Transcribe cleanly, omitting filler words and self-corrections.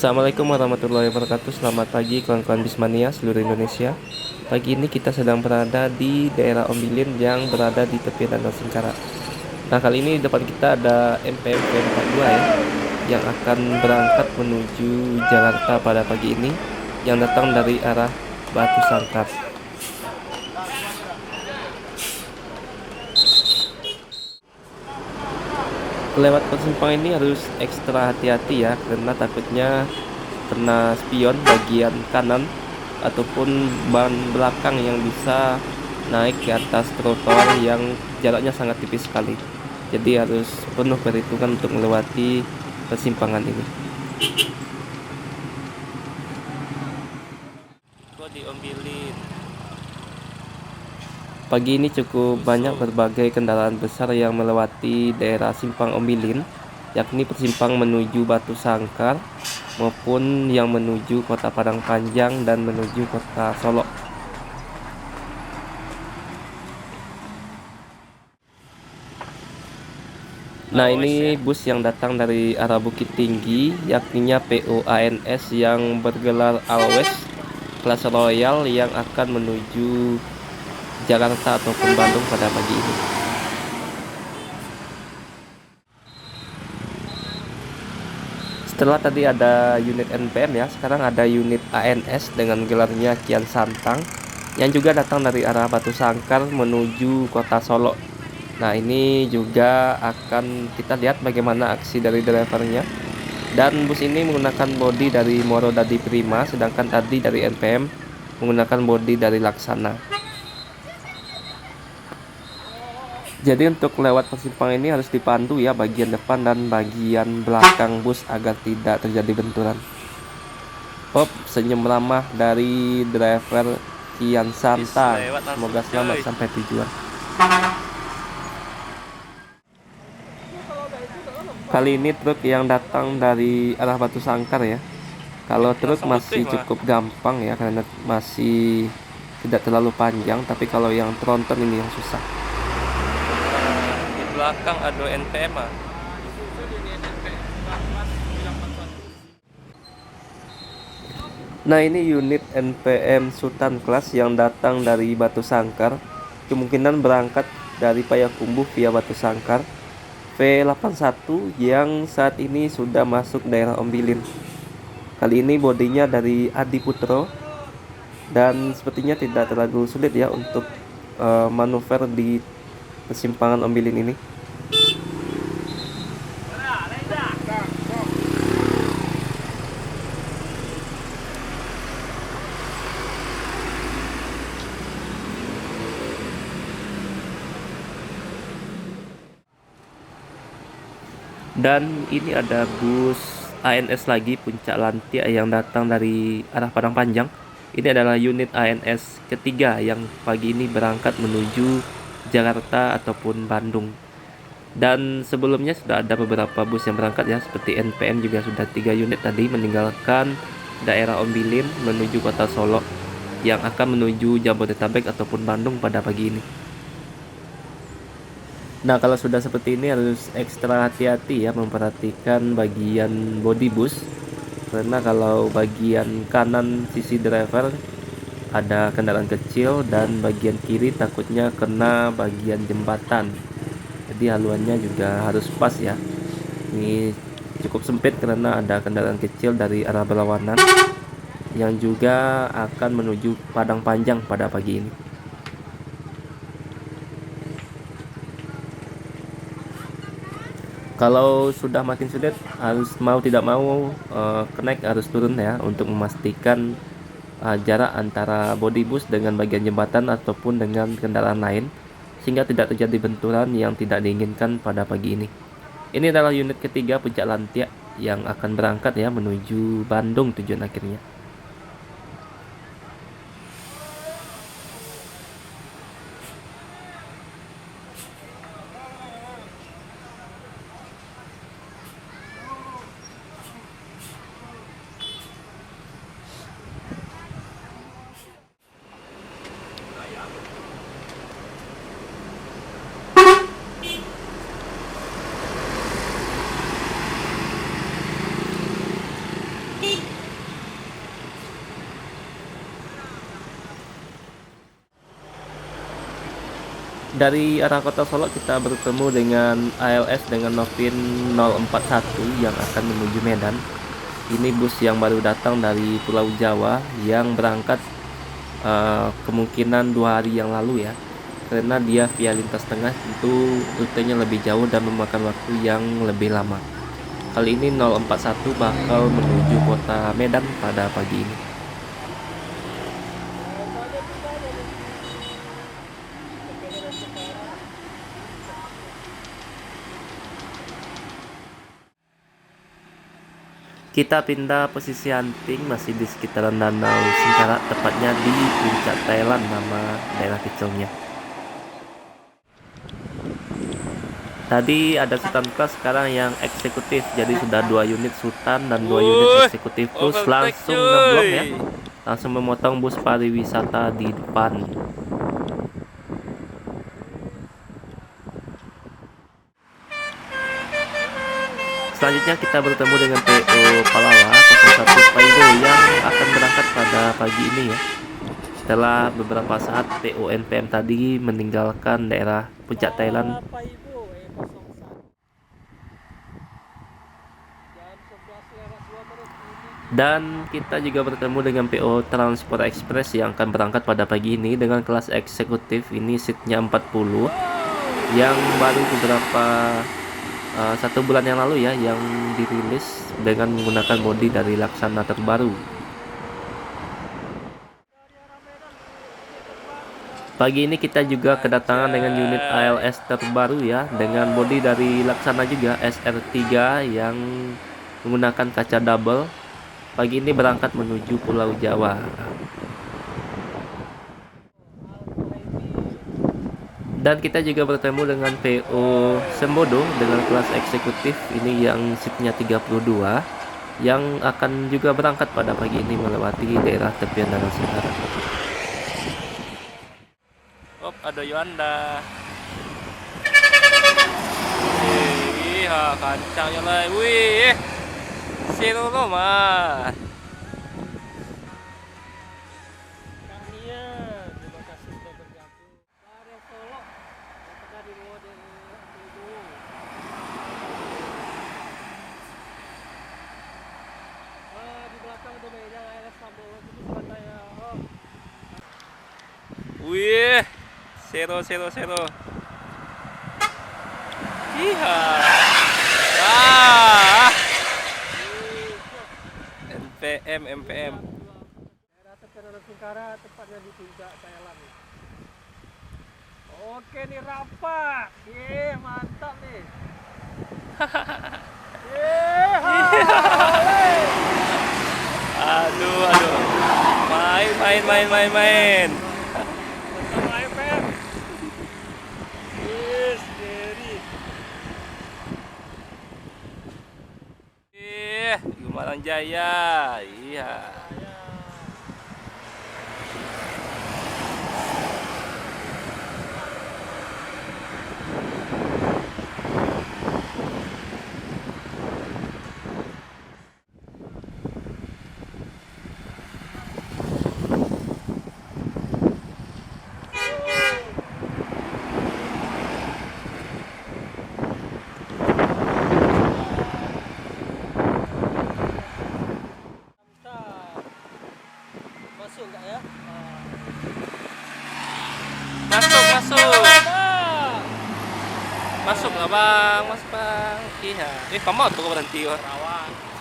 Assalamualaikum warahmatullahi wabarakatuh. Selamat pagi kawan-kawan Bismania seluruh Indonesia. Pagi ini kita sedang berada di daerah Ombilin yang berada di tepi Danau Singkara. Nah, kali ini di depan kita ada MPM V42 ya, yang akan berangkat menuju Jakarta pada pagi ini, yang datang dari arah Batu Sangkar. Lewat persimpangan ini harus ekstra hati-hati ya, karena takutnya kena spion bagian kanan ataupun ban belakang yang bisa naik ke atas trotoar yang jaraknya sangat tipis sekali. Jadi harus penuh perhitungan untuk melewati persimpangan ini. Pagi ini cukup banyak berbagai kendaraan besar yang melewati daerah Simpang Ombilin, yakni persimpang menuju Batu Sangkar maupun yang menuju Kota Padang Panjang dan menuju Kota Solok. Nah, ini bus yang datang dari arah Bukit Tinggi, yakninya PO ANS yang bergelar Always kelas Royal yang akan menuju Jakarta ataupun Bandung pada pagi ini. Setelah tadi ada unit NPM ya, sekarang ada unit ANS dengan gelarnya Kian Santang yang juga datang dari arah Batu Sangkar menuju Kota Solo. Nah, ini juga akan kita lihat bagaimana aksi dari drivernya. Dan bus ini menggunakan bodi dari Moro Dadi Prima, sedangkan tadi dari NPM menggunakan bodi dari Laksana. Jadi untuk lewat persimpangan ini harus dipandu ya bagian depan dan bagian belakang bus agar tidak terjadi benturan. Senyum ramah dari driver Kian Santang. Semoga selamat sampai tujuan. Kali ini truk yang datang dari arah Batu Sangkar ya. Kalau truk masih cukup gampang ya karena masih tidak terlalu panjang, tapi kalau yang tronton ini yang susah. Di belakang ada NPM. Nah, ini unit NPM Sultan Class yang datang dari Batu Sangkar, kemungkinan berangkat dari Payakumbuh via Batu Sangkar. V81 yang saat ini sudah masuk daerah Ombilin. Kali ini bodinya dari Adi Putro dan sepertinya tidak terlalu sulit ya untuk manuver di persimpangan Ombilin ini. Dan ini ada bus ANS lagi Puncak Lantia yang datang dari arah Padang Panjang. Ini adalah unit ANS ketiga yang pagi ini berangkat menuju Jakarta ataupun Bandung. Dan sebelumnya sudah ada beberapa bus yang berangkat ya, seperti NPM juga sudah 3 unit tadi meninggalkan daerah Ombilin menuju Kota Solo yang akan menuju Jabodetabek ataupun Bandung pada pagi ini. Nah, kalau sudah seperti ini harus ekstra hati-hati ya memperhatikan bagian bodi bus, karena kalau bagian kanan sisi driver ada kendaraan kecil dan bagian kiri takutnya kena bagian jembatan. Jadi haluannya juga harus pas ya. Ini cukup sempit karena ada kendaraan kecil dari arah berlawanan yang juga akan menuju Padang Panjang pada pagi ini. Kalau sudah makin sulit, harus mau tidak mau kenaik harus turun ya untuk memastikan jarak antara bodi bus dengan bagian jembatan ataupun dengan kendaraan lain, sehingga tidak terjadi benturan yang tidak diinginkan pada pagi ini. Ini adalah unit ketiga Puncak Lantia yang akan berangkat ya menuju Bandung tujuan akhirnya. Dari arah kota Solo kita bertemu dengan ALS dengan Novin 041 yang akan menuju Medan. Ini bus yang baru datang dari Pulau Jawa yang berangkat kemungkinan 2 hari yang lalu ya. Karena dia via lintas tengah, tentu rutenya lebih jauh dan memakan waktu yang lebih lama. Kali ini 041 bakal menuju kota Medan pada pagi ini. Kita pindah posisi hunting masih di sekitaran Danau Singkarak, tepatnya di puncak Thailand nama daerah kecilnya. Tadi ada Sultan Plus, sekarang yang eksekutif, jadi sudah 2 unit Sultan dan 2 unit eksekutif Plus langsung ngeblok ya, langsung memotong bus pariwisata di depan. Selanjutnya kita bertemu dengan PO Palala 01 Paido yang akan berangkat pada pagi ini ya. Setelah beberapa saat PO NPM tadi meninggalkan daerah puncak Thailand. Dan kita juga bertemu dengan PO Transport Express yang akan berangkat pada pagi ini dengan kelas eksekutif. Ini seatnya 40 yang baru beberapa 1 bulan yang lalu ya, yang dirilis dengan menggunakan bodi dari Laksana terbaru. Pagi ini kita juga kedatangan dengan unit ALS terbaru ya, dengan bodi dari Laksana juga, SR3 yang menggunakan kaca double. Pagi ini berangkat menuju Pulau Jawa. Dan kita juga bertemu dengan PO Sembodo dengan kelas eksekutif, ini yang seatnya 32 yang akan juga berangkat pada pagi ini melewati daerah tepian Danau Singkarak. Ada Yuanda. Wih, kancangnya lah. Wih, seru loh mas. Wih, seru. Iya. Ah. MPM. Daerah tepian Singkarak, tepatnya di puncak Thailand. Oke nih Rafa. Mantap nih. Aduh. Main. Bersama FM. Dari. Gumarang Jaya. Iya. Masuk nggak ya? Masuk lah bang, masuk bang. Iya. Kamu tuh berhenti. Rawan.